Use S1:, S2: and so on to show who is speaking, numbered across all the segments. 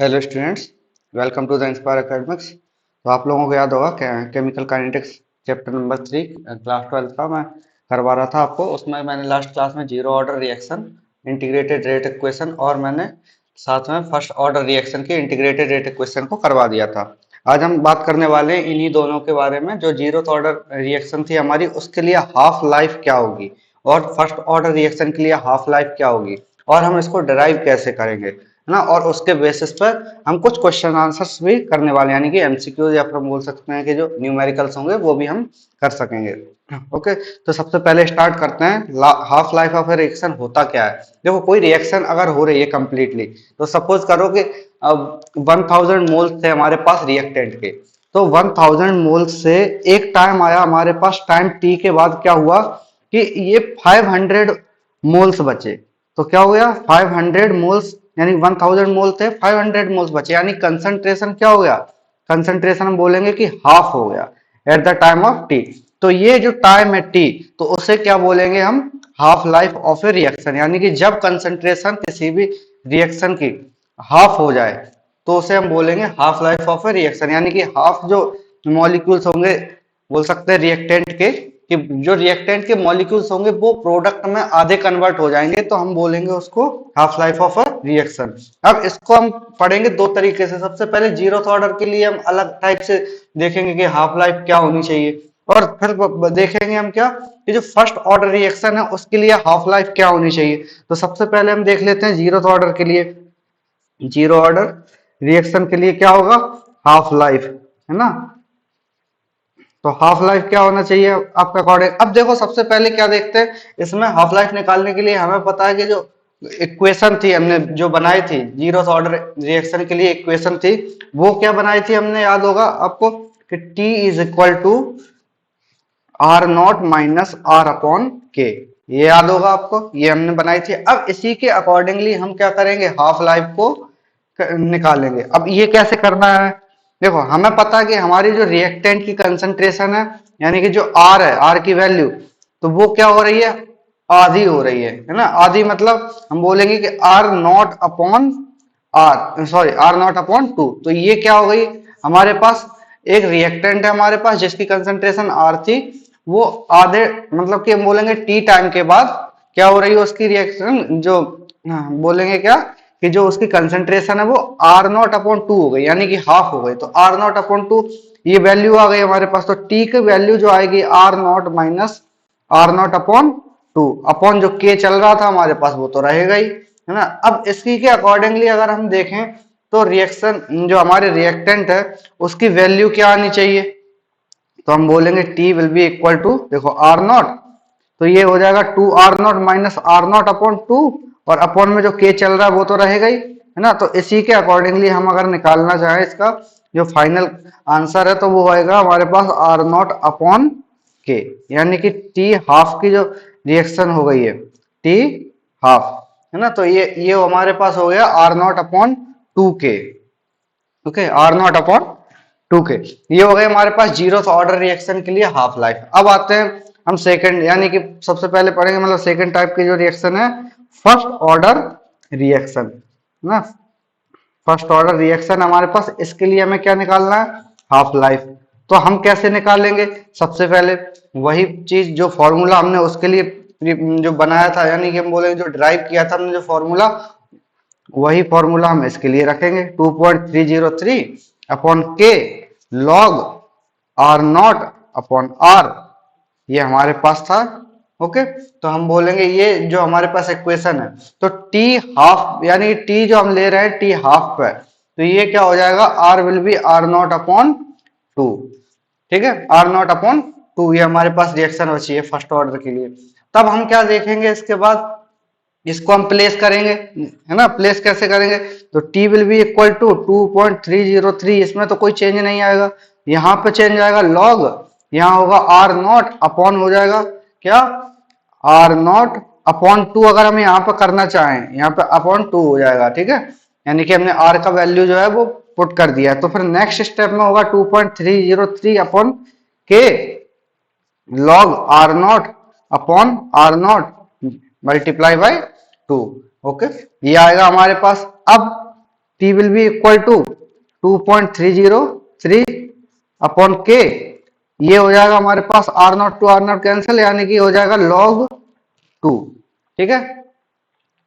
S1: Hello students, welcome to the Inspire Academics. तो आप लोगों को याद होगा chemical kinetics chapter number 3 class 12 का मैं करवा रहा था आपको। उसमें मैंने लास्ट क्लास में zero order reaction, integrated rate equation और मैंने साथ में फर्स्ट ऑर्डर रिएक्शन की इंटीग्रेटेड रेट इक्वेशन को करवा दिया था। आज हम बात करने वाले हैं इन्हीं दोनों के बारे में। जो जीरो ऑर्डर रिएक्शन थी हमारी, उसके लिए हाफ लाइफ क्या होगी और फर्स्ट ऑर्डर रिएक्शन के लिए हाफ लाइफ क्या होगी और हम इसको डिराइव कैसे करेंगे, है ना। और उसके बेसिस पर हम कुछ क्वेश्चन आंसर्स भी करने वाले हैं, यानी कि एमसीक्यू या फिर हम बोल सकते हैं कि जो न्यूमेरिकल्स होंगे वो भी हम कर सकेंगे। ओके, तो सबसे पहले स्टार्ट करते हैं। Half life of A reaction होता क्या है। देखो, कोई रिएक्शन अगर हो रही है कंप्लीटली, तो सपोज करो कि अब 1000 मोल्स थे हमारे पास रिएक्टेंट के, तो 1000 मोल्स से एक टाइम आया हमारे पास, टाइम टी के बाद क्या हुआ कि ये 500 मोल्स बचे। तो क्या हो गया, 500 मोल्स, यानी 1000 मोल थे, 500 मोल्स बचे, यानी कंसंट्रेशन क्या हो गया, कंसंट्रेशन हम बोलेंगे कि हाफ हो गया at the time of T. तो ये जो टाइम है टी, तो उसे क्या बोलेंगे हम, half life of A reaction. यानी कि जब कंसंट्रेशन किसी भी रिएक्शन की हाफ हो जाए तो उसे हम बोलेंगे half life of A reaction. यानी कि हाफ जो मॉलिक्यूल्स होंगे, बोल सकते हैं रिएक्टेंट के, कि जो रिएक्टेंट के मॉलिक्यूल्स होंगे वो प्रोडक्ट में आधे कन्वर्ट हो जाएंगे, तो हम बोलेंगे उसको half life of a reaction. अब इसको हम पढ़ेंगे दो तरीके से। सबसे पहले जीरो ऑर्डर के लिए हम अलग टाइप से देखेंगे कि हाफ लाइफ क्या होनी चाहिए, और फिर देखेंगे हम क्या, कि जो फर्स्ट ऑर्डर रिएक्शन है उसके लिए हाफ लाइफ क्या होनी चाहिए। तो सबसे पहले हम देख लेते हैं जीरो ऑर्डर के लिए। जीरो ऑर्डर रिएक्शन के लिए क्या होगा, हाफ लाइफ, है ना। तो हाफ लाइफ क्या होना चाहिए आपका अकॉर्डिंग। अब देखो, सबसे पहले क्या देखते हैं इसमें, हाफ लाइफ निकालने के लिए हमें पता है कि जो इक्वेशन थी हमने जो बनाई थी जीरो ऑर्डर रिएक्शन के लिए, इक्वेशन थी वो क्या बनाई थी हमने, याद होगा आपको कि T is equal to are naught minus r upon k. ये याद होगा आपको, ये हमने बनाई थी। अब इसी के अकॉर्डिंगली हम क्या करेंगे, हाफ लाइफ को निकालेंगे। अब ये कैसे करना है, देखो हमें पता है कि हमारी जो रिएक्टेंट की कंसंट्रेशन है, यानी कि जो आर है, आर की वैल्यू, तो वो क्या हो रही है, आधी हो रही है ना। आधी मतलब हम बोलेंगे कि r naught upon r, sorry r naught upon two. तो ये क्या हो गई, हमारे पास एक रिएक्टेंट है हमारे पास जिसकी कंसंट्रेशन आर थी, वो आधे मतलब कि हम बोलेंगे टी टाइम के बाद क्या हो रही है उसकी रिएक्शन, जो बोलेंगे क्या, कि जो उसकी कंसंट्रेशन है वो आर नॉट अपॉन टू हो गई, यानी कि हाफ हो गई। तो आर नॉट अपॉन टू ये वैल्यू आ गई हमारे पास। तो टी की वैल्यू जो आएगी r naught minus r naught upon two, upon जो के चल रहा था हमारे पास वो तो रहेगा ही, है ना। अब इसी के अकॉर्डिंगली अगर हम देखें तो रिएक्शन जो हमारे रिएक्टेंट है उसकी वैल्यू क्या आनी चाहिए, तो हम बोलेंगे T will be equal to, देखो आर नॉट, तो ये हो जाएगा two are naught minus r naught upon two, और अपॉन में जो के चल रहा है वो तो रहेगा ही, है ना। तो इसी के अकॉर्डिंगली हम अगर निकालना चाहें इसका जो फाइनल आंसर है, तो वो आएगा हमारे पास आर नॉट अपॉन के, यानी कि टी हाफ की जो रिएक्शन हो गई है, टी हाफ, है ना। तो ये हमारे पास हो गया r naught upon two k. Okay, r naught upon two k, ये हो गए हमारे पास जीरो ऑर्डर रिएक्शन के लिए हाफ लाइफ। अब आते हैं हम सेकंड, यानी कि सबसे पहले पढ़ेंगे मतलब सेकंड टाइप की जो रिएक्शन है, फर्स्ट ऑर्डर रिएक्शन ना। फर्स्ट ऑर्डर रिएक्शन हमारे पास, इसके लिए हमें क्या निकालना है, हाफ लाइफ। तो हम कैसे निकालेंगे, सबसे पहले वही चीज जो फॉर्मूला हमने उसके लिए जो बनाया था, यानी कि हम बोलेंगे जो ड्राइव किया था हमने जो फॉर्मूला, वही फॉर्मूला हम इसके लिए रखेंगे, 2.303 upon k log are naught upon r, ये हमारे पास था। ओके, तो हम बोलेंगे ये जो हमारे पास इक्वेशन है, तो टी हाफ, यानी टी जो हम ले रहे हैं टी हाफ पे, तो ये क्या हो जाएगा, r will be r naught upon two. ठीक है, आर नॉट अपॉन टू, ये हमारे पास रिएक्शन बची है फर्स्ट ऑर्डर के लिए। तब हम क्या देखेंगे इसके बाद, इसको हम प्लेस करेंगे, है ना। प्लेस कैसे करेंगे, तो T will be equal to 2.303, इसमें तो कोई चेंज नहीं आएगा, यहाँ पे चेंज आएगा लॉग, यहाँ होगा आर नॉट अपॉन हो जाएगा क्या, आर नॉट अपॉन टू। अगर हम यहाँ पे करना चाहें, यहाँ पे अपॉन टू हो जाएगा, ठीक है, यानी कि हमने आर का वैल्यू जो है वो पुट कर दिया है। तो फिर नेक्स्ट स्टेप में होगा 2.303 upon k log are naught upon R naught multiply by two. Okay, ये आएगा हमारे पास। अब T will be equal to 2.303 upon k, ये हो जाएगा हमारे पास R naught to are naught cancel, यानी कि हो जाएगा log 2। ठीक है,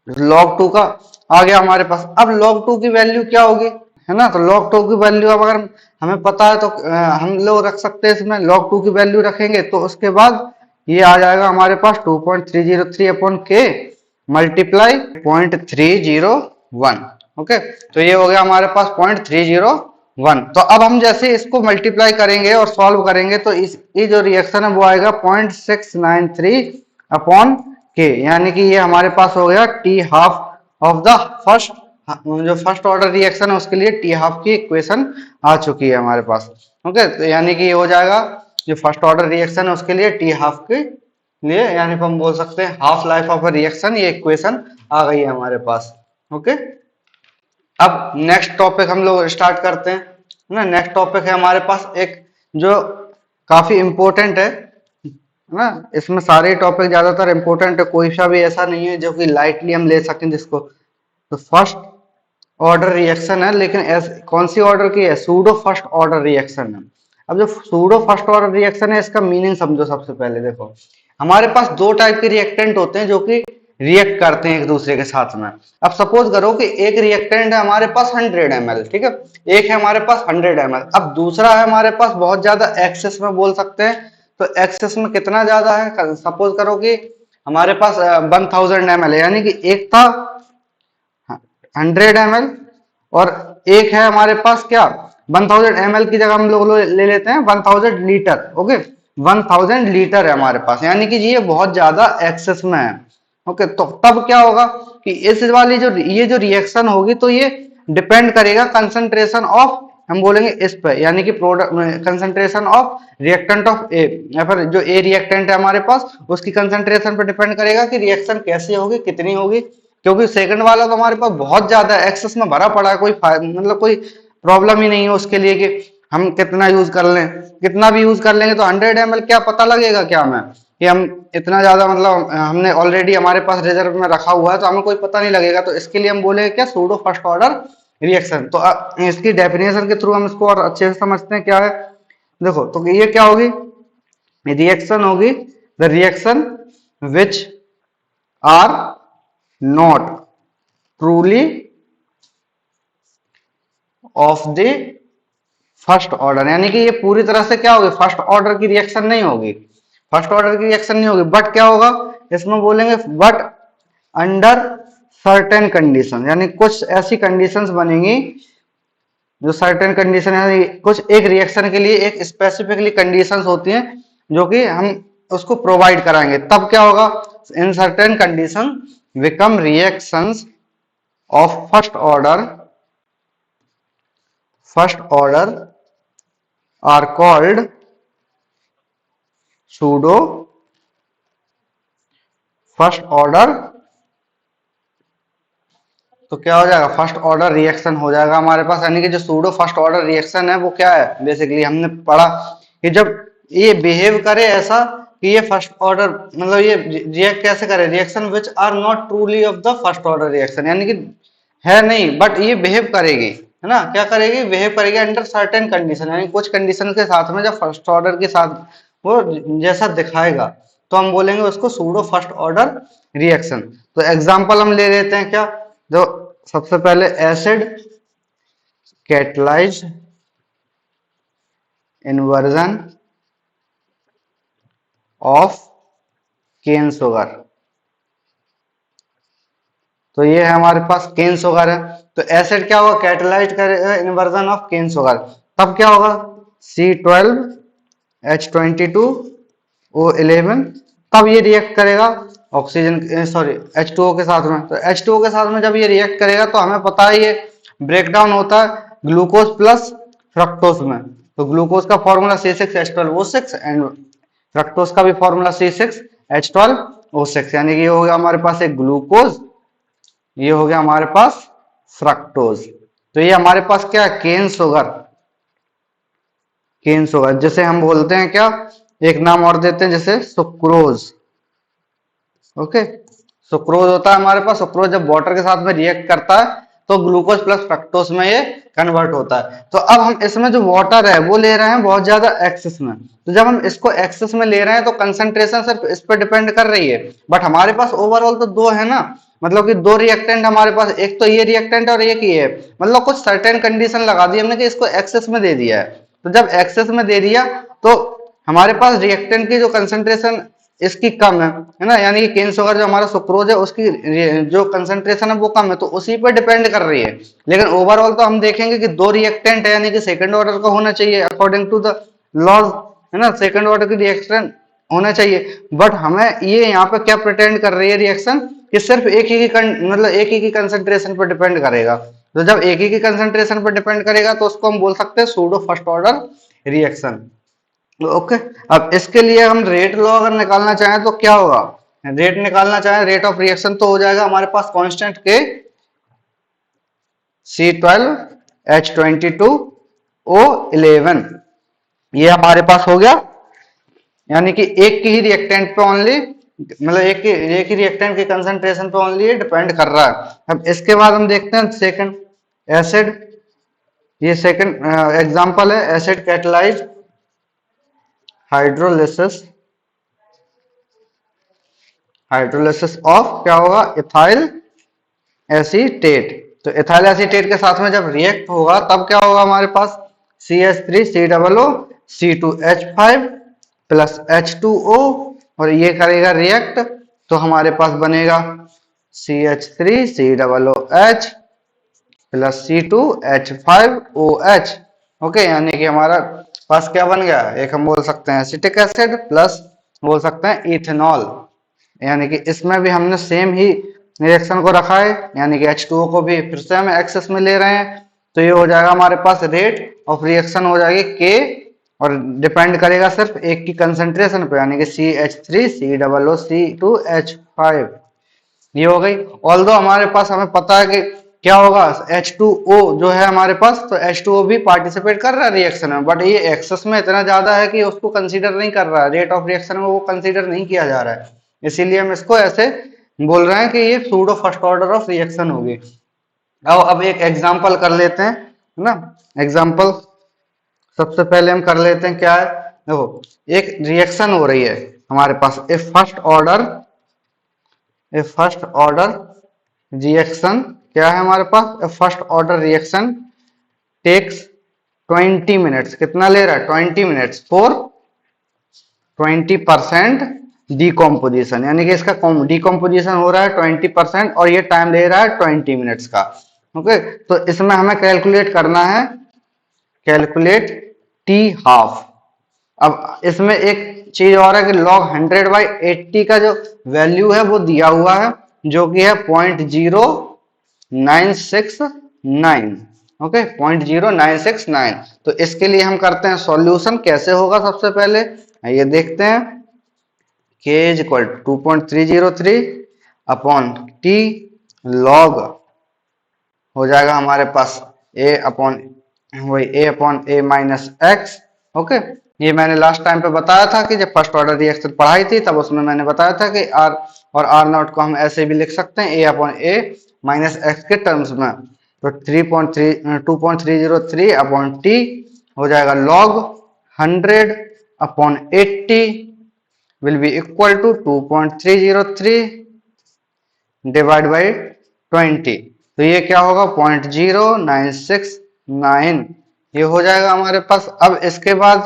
S1: log 2 का आ गया हमारे पास। अब log 2 की वैल्यू क्या होगी, है ना, तो log 2 की वैल्यू अब अगर हमें पता है तो हम लोग रख सकते हैं इसमें, log 2 की वैल्यू रखेंगे तो उसके बाद ये आ जाएगा हमारे पास 2.303 अपॉन के मल्टीप्लाई 0.301। ओके, तो ये हो गया हमारे पास 0.301। तो अब हम जैसे इसको मल्टीप्लाई करेंगे और सॉल्व करेंगे तो ये जो रिएक्शन है वो आएगा 0.693 अपॉन के, यानी कि ये हमारे पास हो गया T half of the first, जो फर्स्ट ऑर्डर रिएक्शन है उसके लिए टी हाफ की इक्वेशन आ चुकी है हमारे पास। ओके, तो यानी कि ये हो जाएगा जो फर्स्ट ऑर्डर रिएक्शन है उसके लिए टी हाफ के लिए, यानी हम बोल सकते हैं half life of a reaction, ये इक्वेशन आ गई है हमारे पास। ओके, अब नेक्स्ट टॉपिक हम लोग स्टार्ट करते हैं ना। नेक्स्ट टॉपिक है हमारे पास एक जो काफी इंपॉर्टेंट है ना, इसमें सारे टॉपिक ज्यादातर इंपॉर्टेंट है, कोई सा भी ऐसा नहीं है जो कि लाइटली हम ले सकें जिसको। तो फर्स्ट ऑर्डर रिएक्शन है, लेकिन कौन सी ऑर्डर की है, सूडो फर्स्ट ऑर्डर रिएक्शन है। अब जो सूडो फर्स्ट ऑर्डर रिएक्शन है इसका मीनिंग समझो। सबसे पहले देखो, हमारे पास दो टाइप के रिएक्टेंट होते हैं जो कि रिएक्ट करते हैं एक दूसरे के साथ में। अब सपोज करो कि एक रिएक्टेंट है हमारे पास 100 ml, ठीक है, एक है हमारे पास 100 ml। अब दूसरा है हमारे पास बहुत ज्यादा एक्सेस में बोल सकते हैं। तो एक्सेस में कितना ज्यादा है, सपोज करो कि हमारे पास 1000 ml है, यानी कि एक था 100 ml और एक है हमारे पास क्या 1000 ml की जगह हम लोग ले लेते हैं 1000 लीटर। ओके, 1000 लीटर है हमारे पास, यानी कि ये बहुत ज्यादा एक्सेस में है। ओके, तो तब क्या होगा कि इस वाली जो ये जो रिएक्शन होगी तो ये डिपेंड करेगा कंसंट्रेशन ऑफ, हम बोलेंगे इस पे, यानी कि product concentration of reactant of A, या फिर जो ए रिएक्टेंट है हमारे पास उसकी कंसंट्रेशन पर डिपेंड करेगा कि रिएक्शन कैसी होगी, कितनी होगी। क्योंकि सेकंड वाला तो हमारे पास बहुत ज्यादा एक्सेस में भरा पड़ा है, कोई मतलब कोई प्रॉब्लम ही नहीं है उसके लिए कि हम कितना यूज कर लें। कितना भी यूज कर लेंगे तो 100 ml क्या पता लगेगा क्या हमें कि हम इतना ज्यादा, मतलब हमने ऑलरेडी हमारे पास रिजर्व में रखा हुआ है तो हमें कोई पता नहीं लगेगा। तो इसके लिए हम बोलेंगे क्या, सूडो फर्स्ट ऑर्डर रिएक्शन। तो इसकी डेफिनेशन के थ्रू हम इसको और अच्छे से समझते हैं क्या है। देखो, तो ये क्या होगी, रिएक्शन होगी the reaction which are not truly of the first order, यानी कि ये पूरी तरह से क्या होगी, फर्स्ट ऑर्डर की रिएक्शन नहीं होगी, फर्स्ट ऑर्डर की रिएक्शन नहीं होगी। बट क्या होगा इसमें बोलेंगे, बट अंडर सर्टेन कंडीशन, यानी कुछ ऐसी कंडीशंस बनेंगी जो सर्टेन कंडीशन है, कुछ एक रिएक्शन के लिए एक स्पेसिफिकली कंडीशंस होती हैं जो कि हम उसको प्रोवाइड कराएंगे। तब क्या होगा, in certain condition become reactions of first order are called pseudo first order. तो क्या हो जाएगा, फर्स्ट ऑर्डर रिएक्शन हो जाएगा हमारे पास, यानी कि जो सूडो फर्स्ट ऑर्डर रिएक्शन है वो क्या है, बेसिकली हमने पढ़ा कि जब ये बिहेव करे ऐसा कि ये फर्स्ट ऑर्डर, मतलब ये रिएक्ट कैसे करे, reaction which are not truly of the first order reaction, यानी कि है नहीं बट ये बिहेव करेगी, है ना, क्या करेगी, बिहेव करेगी अंडर सर्टेन कंडीशन, यानी कुछ कंडीशन के साथ में जब फर्स्ट ऑर्डर के साथ वो जैसा दिखाएगा तो हम बोलेंगे उसको सूडो फर्स्ट ऑर्डर रिएक्शन। तो एग्जांपल हम ले लेते हैं क्या, जो सबसे पहले acid catalysed inversion of cane sugar. तो ये है हमारे पास केन शुगर है, तो एसिड क्या होगा, कैटलाइज करेगा इन्वर्जन ऑफ केन शुगर। तब क्या होगा, C12H22O11, तब ये रिएक्ट करेगा ऑक्सीजन सॉरी H2O के साथ में। तो H2O के साथ में जब ये रिएक्ट करेगा तो हमें पता है ये ब्रेक डाउन होता है ग्लूकोज प्लस फ्रक्टोज में। तो ग्लूकोज का फॉर्मूला C6H12O6 एंड फ्रक्टोज का भी फॉर्मूला C6H12O6, यानी कि ये हो गया हमारे पास एक ग्लूकोज, ये हो गया हमारे पास फ्रक्टोज। तो ये हमारे पास क्या है, केन शुगर, केन शुगर जिसे हम बोलते हैं क्या, एक नाम और देते हैं जैसे सुक्रोज। ओके, सुक्रोज होता है हमारे पास, सुक्रोज जब वाटर के साथ में रिएक्ट करता है तो ग्लूकोज प्लस फ्रक्टोज में ये कन्वर्ट होता है। तो अब हम इसमें जो वाटर है वो ले रहे हैं बहुत ज्यादा एक्सेस में, तो जब हम इसको एक्सेस में ले रहे हैं तो कंसंट्रेशन सिर्फ इस पर डिपेंड कर रही है, बट हमारे पास ओवरऑल तो दो है ना, मतलब कि दो रिएक्टेंट हमारे पास, एक तो ये रिएक्टेंट और एक ये है, मतलब कुछ सर्टेन कंडीशन लगा दी हमने कि इसको एक्सेस में दे दिया है। तो जब एक्सेस में दे दिया तो हमारे पास रिएक्टेंट की जो कंसंट्रेशन इसकी कम है ना, यानी कि केन शुगर जो हमारा सुक्रोज है उसकी जो कंसंट्रेशन है वो कम है, तो उसी पर डिपेंड कर रही है। लेकिन ओवरऑल तो हम देखेंगे कि दो रिएक्टेंट है, यानी कि सेकंड ऑर्डर का होना चाहिए अकॉर्डिंग टू द लॉज, है ना, सेकंड ऑर्डर की रिएक्शन होना चाहिए। बट हमें ये यहाँ पे क्या प्रिटेंड कर रही है रिएक्शन कि सिर्फ एक ही की मतलब एक ही की कंसंट्रेशन पर डिपेंड करेगा। तो जब एक ही की कंसंट्रेशन पर डिपेंड करेगा तो उसको हम बोल सकते हैं pseudo first order reaction. Okay, अब इसके लिए हम रेट लॉ अगर निकालना चाहें तो क्या होगा, रेट निकालना चाहें रेट ऑफ रिएक्शन, तो हो जाएगा हमारे पास कांस्टेंट के C12H22O11, ये हमारे पास हो गया, यानी कि एक की ही रिएक्टेंट पे ओनली, मतलब एक ही रिएक्टेंट की कंसंट्रेशन पे ओनली डिपेंड कर रहा है। अब इसके बाद हम देखते हैं सेकंड एसिड, ये सेकंड एग्जांपल है acid catalyse hydrolysis, hydrolysis of क्या होगा इथाइल एसीटेट। तो इथाइल एसीटेट के साथ में जब रिएक्ट होगा तब क्या होगा हमारे पास CH3COO C2H5 प्लस H2O, और ये करेगा रिएक्ट तो हमारे पास बनेगा CH3COOH प्लस C2H5OH। ओके, यानी कि हमारा पास क्या बन गया, एक हम बोल सकते हैं एसिटिक एसिड प्लस बोल सकते हैं इथेनॉल, यानी कि इसमें भी हमने सेम ही रिएक्शन को रखा है, यानी कि H2O को भी फिर से हम एक्सेस में ले रहे हैं। तो ये हो जाएगा हमारे पास रेट ऑफ रिएक्शन हो जाएगी K, और डिपेंड करेगा सिर्फ एक की कंसंट्रेशन पे, यानी कि CH3COOC2H5, ये हो गई। ऑल्दो हमारे पास हमें पता है कि क्या होगा H2O जो है हमारे पास, तो H2O भी पार्टिसिपेट कर रहा है रिएक्शन में, बट ये एक्सेस में इतना ज्यादा है कि उसको कंसीडर नहीं कर रहा है, रेट ऑफ रिएक्शन में वो कंसीडर नहीं किया जा रहा है, इसीलिए हम इसको ऐसे बोल रहे हैं कि ये pseudo first order of reaction होगी। अब एक एग्जांपल कर लेते हैं, है ना, एग्जांपल सबसे पहले हम कर लेते हैं, क्या है देखो, एक रिएक्शन हो रही है हमारे पास, ए फर्स्ट ऑर्डर रिएक्शन, क्या है हमारे पास a first order reaction takes 20 minutes, कितना ले रहा है 20 मिनट्स फॉर 20% डिकम्पोजिशन, यानी कि इसका डिकम्पोजिशन हो रहा है 20% और ये टाइम ले रहा है 20 मिनट्स का। ओके, तो इसमें हमें कैलकुलेट करना है, कैलकुलेट टी हाफ। अब इसमें एक चीज और है कि log 100/80 का जो वैल्यू है वो दिया हुआ है, जो कि है 0.0969, ओके 0.0969। तो इसके लिए हम करते हैं सॉल्यूशन, कैसे होगा सबसे पहले ये देखते हैं, K is equal 2.303 upon T log हो जाएगा हमारे पास A अपॉन वही A upon A minus x. Okay, ये मैंने लास्ट टाइम पे बताया था कि जब फर्स्ट ऑर्डर रिएक्शन पढ़ाई थी तब उसमें मैंने बताया था कि R और R नॉट को हम ऐसे भी लिख सकते हैं A upon A minus x के टर्म्स में। तो 2.303 अपॉन टी हो जाएगा log 100 upon 80 will be equal to 2.303 divide by 20। तो ये क्या होगा 0.0969, ये हो जाएगा हमारे पास। अब इसके बाद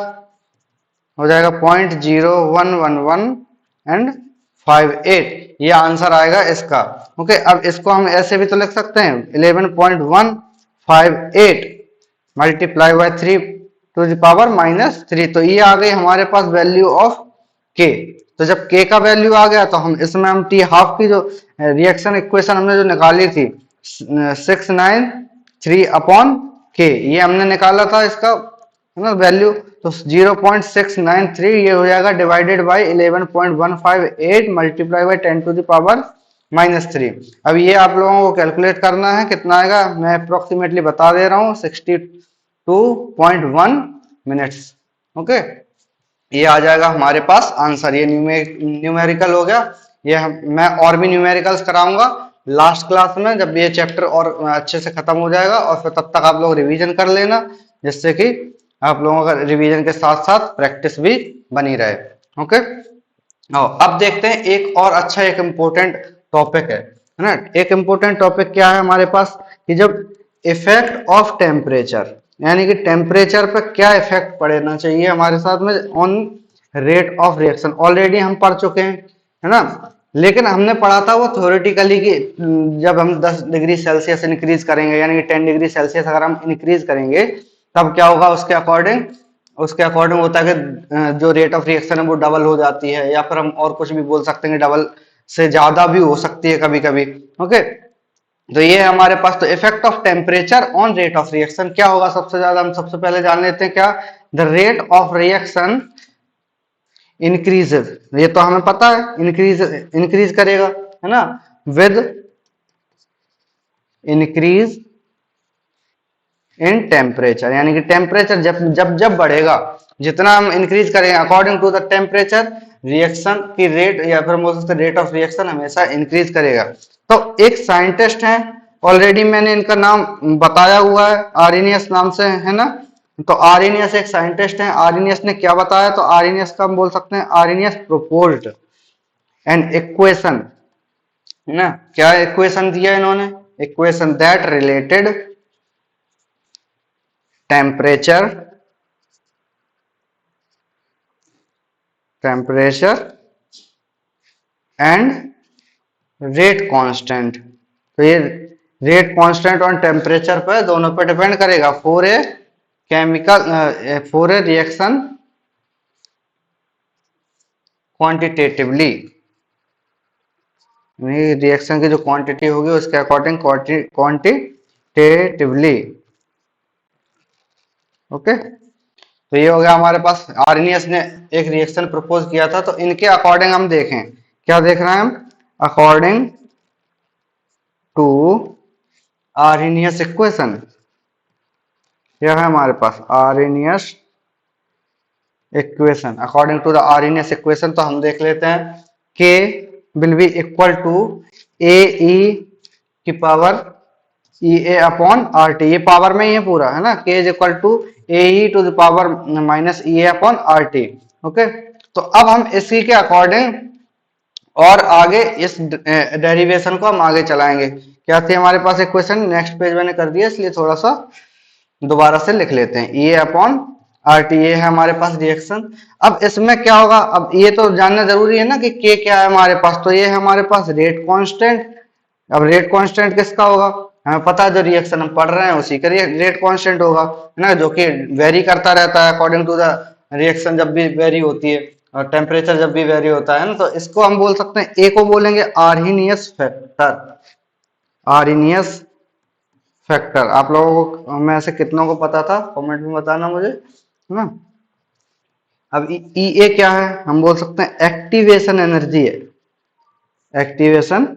S1: हो जाएगा 0.011158, ये आंसर आएगा इसका। ओके, अब इसको हम ऐसे भी तो लिख सकते हैं 11.158 multiply by 3 to the power -3, तो ये आ गई हमारे पास वैल्यू ऑफ K। तो जब K का वैल्यू आ गया तो हम इसमें हम टी हाफ की जो रिएक्शन इक्वेशन हमने जो निकाली थी 693 अपॉन K, ये हमने निकाला था इसका है ना वैल्यू, तो 0.693 ये हो जाएगा divided by 11.158 multiply by 10 to the power -3। अब ये आप लोगों को कैलकुलेट करना है, कितना आएगा मैं अप्रोक्सीमेटली बता दे रहा हूँ 62.1 मिनट्स। ओके, ये आ जाएगा हमारे पास आंसर, ये न्यूमेरिकल हो गया। ये मैं और भी न्यूमेरिकल्स कराऊंगा, लास्ट क्लास में जब ये चैप्टर और अच्छे से खत्म हो जाएगा, और फिर तब तक आप लोग रिवीजन कर लेना, जिससे कि आप लोगों का रिवीजन के साथ साथ प्रैक्टिस भी बनी रहे। ओके, अब देखते हैं एक और अच्छा एक इम्पोर्टेंट टॉपिक है ना। एक इम्पोर्टेंट टॉपिक क्या है हमारे पास, कि जब इफेक्ट ऑफ टेम्परेचर, यानी कि टेम्परेचर पर क्या इफेक्ट पड़ना चाहिए हमारे साथ में on rate of reaction, already हम पढ़ चुके हैं, है ना। लेकिन हमने पढ़ा था वो थ्योरेटिकली कि जब हम 10 डिग्री सेल्सियस इंक्रीज करेंगे, यानी कि 10 डिग्री सेल्सियस अगर हम इंक्रीज करेंगे तब क्या होगा, उसके अकॉर्डिंग होता है कि जो रेट ऑफ रिएक्शन है वो डबल हो जाती है, या फिर हम और कुछ भी बोल सकते हैं, डबल से ज्यादा भी हो सकती है कभी कभी। ओके, तो ये है हमारे पास। तो effect of temperature on rate of reaction क्या होगा, सबसे ज्यादा हम सबसे पहले जान लेते हैं क्या, the rate of reaction increases, ये तो हमें पता है, इंक्रीज करेगा, है ना, विद इंक्रीज इन टेम्परेचर, यानी कि टेम्परेचर जब जब जब बढ़ेगा, जितना हम इंक्रीज करेंगे according to the temperature, reaction की रेट या फिर बोल सकते रेट ऑफ रिएक्शन हमेशा इंक्रीज करेगा। तो एक साइंटिस्ट है, ऑलरेडी मैंने इनका नाम बताया हुआ है, आर्नियस नाम से, है ना। तो आर्नियस एक साइंटिस्ट है, आर्नियस ने क्या बताया, तो आर्नियस का हम बोल सकते हैं, आर्नियस प्रोपोज्ड एन इक्वेशन, है ना। क्या इक्वेशन दिया इन्होंने, equation that related temperature and rate constant. तो ये रेट कांस्टेंट और टेम्परेचर पर दोनों पर डिपेंड करेगा for a reaction quantitatively, reaction की जो क्वांटिटी होगी उसके अकॉर्डिंग क्वांटिटेटिवली। ओके, तो ये हो गया हमारे पास, आर्नियस ने एक रिएक्शन प्रपोज किया था, तो इनके अकॉर्डिंग हम देखें, क्या देख रहे हैं हम, अकॉर्डिंग टू आर्नियस इक्वेशन, यह है हमारे पास Arrhenius equation. According to the Arrhenius equation तो हम देख लेते हैं, k will be equal to A e की पावर ई ए अपॉन आर टी, ये पावर में ही है पूरा, है ना, k is equal to A e to the power minus E A upon R T. Okay, तो अब हम इसी के अकॉर्डिंग और आगे इस डेरिवेशन को हम आगे चलाएंगे। क्या थी हमारे पास इक्वेशन, नेक्स्ट पेज मैंने कर दिया इसलिए थोड़ा सा दोबारा से लिख लेते हैं, ई ए अपॉन आर टी, ये है हमारे पास रिएक्शन। अब इसमें क्या होगा, अब ये तो जानना जरूरी है ना कि के क्या है हमारे पास, तो ये है हमारे पास रेट कांस्टेंट। अब रेट कांस्टेंट किसका होगा, हमें पता है जो रिएक्शन हम पढ़ रहे हैं उसी का रेट कांस्टेंट होगा, है ना, जो कि वेरी करता रहता है अकॉर्डिंग टू द रिएक्शन, जब भी वेरी होती है और टेम्परेचर जब भी वेरी होता है ना। तो इसको हम बोल सकते हैं, ए को बोलेंगे आर्नियस फैक्टर, आर्नियस फैक्टर। आप लोगों को में से कितनों को पता था, कमेंट में बताना मुझे, है ना। अब ई ए क्या है, हम बोल सकते हैं एक्टिवेशन एनर्जी है, एक्टिवेशन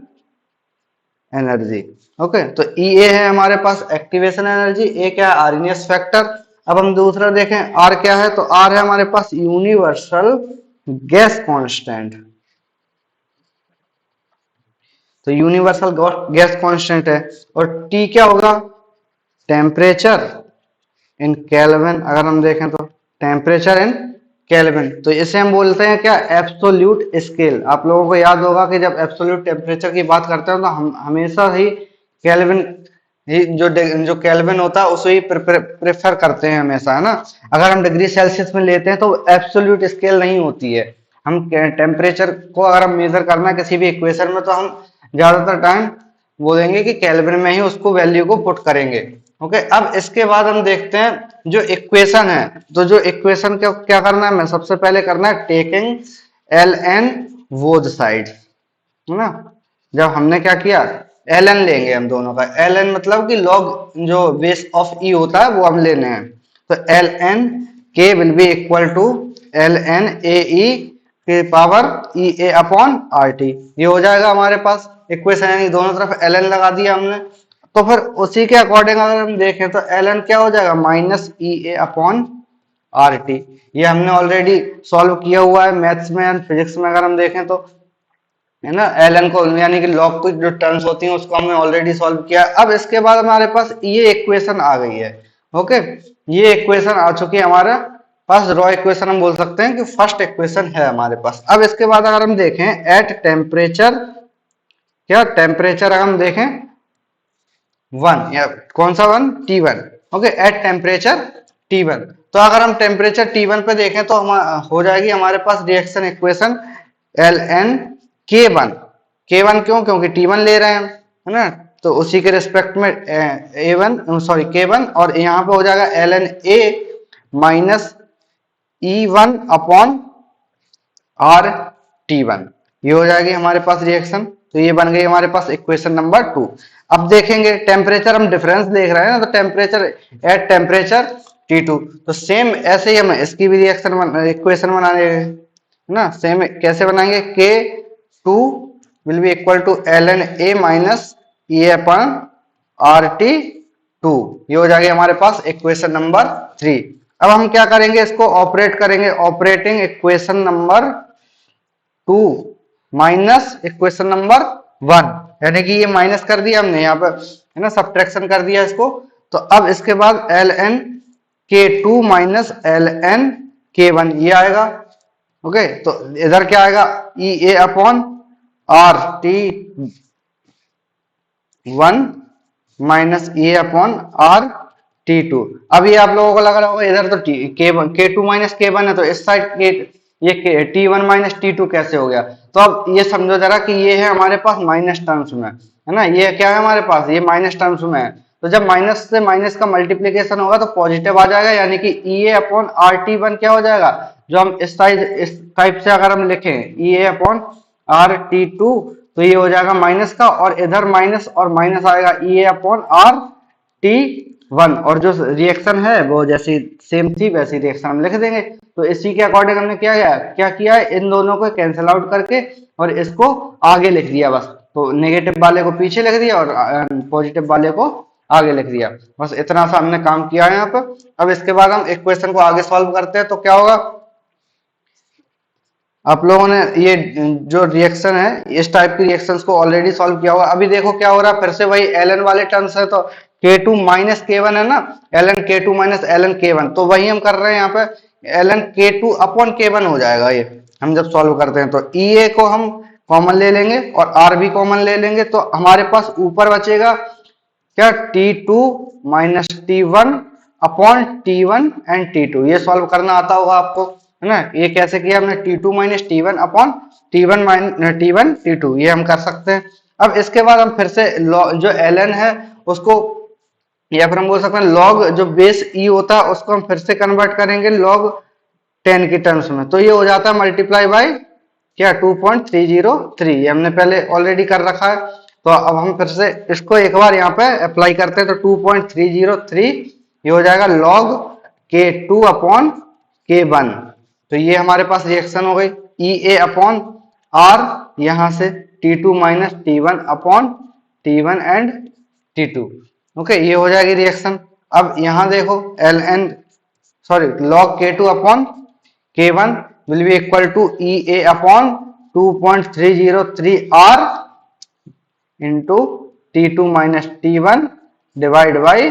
S1: एनर्जी। ओके, तो ई ए है हमारे पास एक्टिवेशन एनर्जी, ए क्या है आर्नियस फैक्टर। अब हम दूसरा देखें, आर क्या है, तो आर है हमारे पास यूनिवर्सल गैस कांस्टेंट, तो यूनिवर्सल गैस कांस्टेंट है। और टी क्या होगा, टेम्परेचर इन केल्विन, अगर हम देखें तो टेम्परेचर इन केल्विन, तो इसे हम बोलते हैं क्या, एब्सोल्यूट स्केल। आप लोगों को याद होगा कि जब एब्सोल्यूट टेम्परेचर की बात करते हैं तो हम हमेशा ही केल्विन ही, जो केल्विन होता है उसे ही प्रेफर करते हैं हमेशा, है ना। अगर हम डिग्री सेल्सियस में लेते हैं तो एब्सोल्यूट स्केल नहीं होती है, हम टेम्परेचर को अगर हम मेजर करना है किसी भी इक्वेशन में तो हम ज्यादातर टाइम बोलेंगे कि केल्विन में ही उसको वैल्यू को पुट करेंगे। ओके, अब इसके बाद हम देखते हैं जो इक्वेशन है, तो जो इक्वेशन क्या करना है, मैं सबसे पहले करना है taking l n both side, है ना। जब हमने क्या किया, एल एन लेंगे हम दोनों का, एल एन मतलब कि लॉग जो बेस ऑफ ई होता है वो हम लेने हैं, तो l n k will be equal to l n A e की पावर ई ए अपॉन आर टी, ये हो जाएगा हमारे पास इक्वेशन, यानी दोनों तरफ एल एन लगा दिया हमने। तो फिर उसी के अकॉर्डिंग अगर हम देखें तो एल एन क्या हो जाएगा, माइनस ई ए अपॉन आर टी, ये हमने ऑलरेडी सॉल्व किया हुआ है मैथ्स में एंड फिजिक्स में अगर हम देखें तो। है ना, ln को यानी कि log की जो टर्म्स होती हैं उसको हमने ऑलरेडी सॉल्व किया। अब इसके बाद हमारे पास ये इक्वेशन आ गई है। ओके, ये इक्वेशन आ चुकी है हमारे पास, रॉ इक्वेशन हम बोल सकते हैं कि फर्स्ट इक्वेशन है हमारे पास। अब इसके बाद अगर हम देखें एट टेम्परेचर, क्या टेम्परेचर अगर हम देखें 1, या कौन सा 1, T1। Okay, at temperature T1, तो अगर हम टेम्परेचर T1 पे देखें तो हम हो जाएगी हमारे पास reaction equation ln K1। K1 क्यों, क्योंकि T1 ले रहे हैं हम, है ना, तो उसी के रिस्पेक्ट में A1 सॉरी K1, और यहाँ पे हो जाएगा ln A minus E1 upon r T1। ये हो जाएगी हमारे पास रिएक्शन, तो ये बन गई हमारे पास इक्वेशन नंबर 2। अब देखेंगे टेम्परेचर, हम डिफरेंस देख रहे हैं ना, तो टेम्परेचर एट टेम्परेचर T2, तो सेम ऐसे ही हमें इसकी भी रिएक्शन इक्वेशन बनाने है ना। सेम कैसे बनाएंगे, K2 will be equal to ln A minus E upon RT2। ये हो जाएगी हमारे पास इक्वेशन नंबर 3। अब हम क्या करेंगे, इसको ऑपरेट करेंगे, operating equation number 2 minus equation number 1, यानी कि ये माइनस कर दिया हमने यहाँ पर, है ना, सब्ट्रैक्शन कर दिया इसको। तो अब इसके बाद ln K2 minus ln K1 ये आएगा। ओके, तो इधर क्या आएगा, EA अपॉन RT1 माइनस ए अपॉन RT2। अब ये आप लोगों को लग रहा होगा इधर तो K2 माइनस K1 है, तो इस साइड ये T1 माइनस T2 कैसे हो गया। तो अब ये समझो जरा कि ये है हमारे पास माइनस टर्म्स में, है ना, ये क्या है हमारे पास, ये माइनस टर्म्स में है। तो जब माइनस से माइनस का मल्टीप्लीकेशन होगा तो पॉजिटिव आ जाएगा, यानी कि EA अपॉन RT1 क्या हो जाएगा, जो हम इस टाइप से अगर हम लिखें EA अपॉन RT2, तो ये हो जाएगा माइनस का, और इधर माइनस और माइनस आएगा EA अपॉन RT1, और जो रिएक्शन है वो जैसी सेम थी वैसी रिएक्शन हम लिख देंगे। तो इसी के अकॉर्डिंग हमने क्या किया है, इन दोनों को कैंसिल आउट करके और इसको आगे लिख दिया बस। तो नेगेटिव वाले को पीछे लिख दिया और पॉजिटिव वाले को आगे लिख दिया, बस इतना सा हमने काम किया है यहाँ पर। अब इसके बाद हम इक्वेशन को आगे सॉल्व करते हैं, तो क्या होगा, आप लोगों ने ये जो रिएक्शन है इस टाइप की रिएक्शंस को ऑलरेडी सॉल्व किया होगा। अभी देखो क्या हो रहा है, फिर से वही ln वाले टर्म्स है, तो K2 माइनस K1 है ना, ln K2 minus ln K1, तो वही हम कर रहे हैं यहाँ पे, ln K2 अपॉन K1 हो जाएगा ये हम जब सॉल्व करते हैं। तो EA को हम कॉमन ले लेंगे और R भी कॉमन ले लेंगे, तो हमारे पास ऊपर बचेगा क्या, T2 minus T1 upon T1 and T2। ये सॉल्व करना आता होगा आपको, है ना। ये कैसे किया हमने, T2 minus T1 upon T1 minus T1 T2, ये हम कर सकते हैं। अब इसके बाद हम फिर से जो ln है उसको, या फिर हम बोल सकते हैं log जो बेस E होता है उसको हम फिर से कन्वर्ट करेंगे log 10 की टर्म्स में, तो ये हो जाता है मल्टीप्लाई बाय क्या 2.303, ये हमने पहले ऑलरेडी कर रखा है। तो अब हम फिर से इसको एक बार यहाँ पे अप्लाई करते हैं, तो 2.303 ये हो जाएगा log K2 अपॉन K1। तो ये हमारे पास रिएक्शन हो गई, EA अपॉन R यहाँ से T2 minus T1 upon T1 and T2। Okay, ये हो जाएगी रिएक्शन। अब यहाँ देखो log K2 upon K1 will be equal to EA upon 2.303 R into T2 minus T1 divide by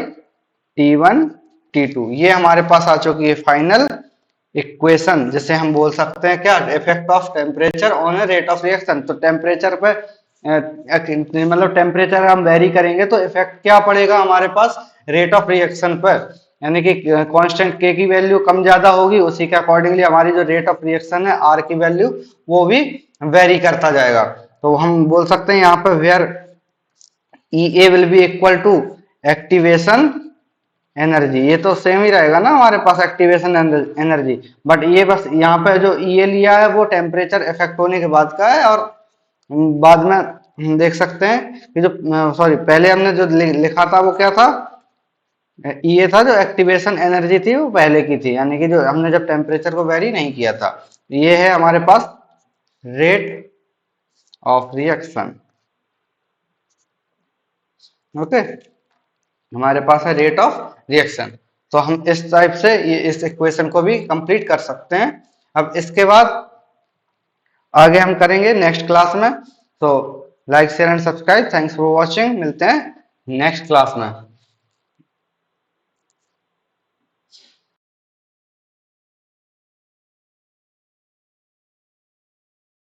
S1: T1 T2। ये हमारे पास आ चुकी है फाइनल इक्वेशन, जिसे हम बोल सकते हैं क्या, effect of temperature on a rate of reaction. तो टेम्परेचर पे मतलब टेम्परेचर हम वेरी करेंगे तो इफेक्ट क्या पड़ेगा हमारे पास, रेट ऑफ रिएक्शन पर, यानी कि कांस्टेंट K की वैल्यू कम ज्यादा होगी, उसी के अकॉर्डिंगली हमारी जो रेट ऑफ रिएक्शन है R की वैल्यू वो भी वेरी करता जाएगा। तो हम बोल सकते हैं यहाँ पर where EA will be equal to activation energy, ये तो सेम ही रहेगा ना हमारे पास एक्टिवेशन एनर्जी, बट ये बस यहाँ पे जो EA लिया है वो टेम्परेचर इफेक्ट होने के बाद का है, और बाद में हम देख सकते हैं कि जो पहले हमने जो लिखा था वो क्या था, ये था जो एक्टिवेशन एनर्जी थी वो पहले की थी, यानी कि जो हमने जब टेम्परेचर को वेरी नहीं किया था। ये है हमारे पास रेट ऑफ रिएक्शन। ओके, हमारे पास है रेट ऑफ रिएक्शन। तो हम इस टाइप से ये इस इक्वेशन को भी कंप्लीट कर सकते हैं। अब इसके बाद आगे हम करेंगे नेक्स्ट क्लास में तो like share and subscribe, thanks for watching, मिलते हैं नेक्स्ट क्लास में।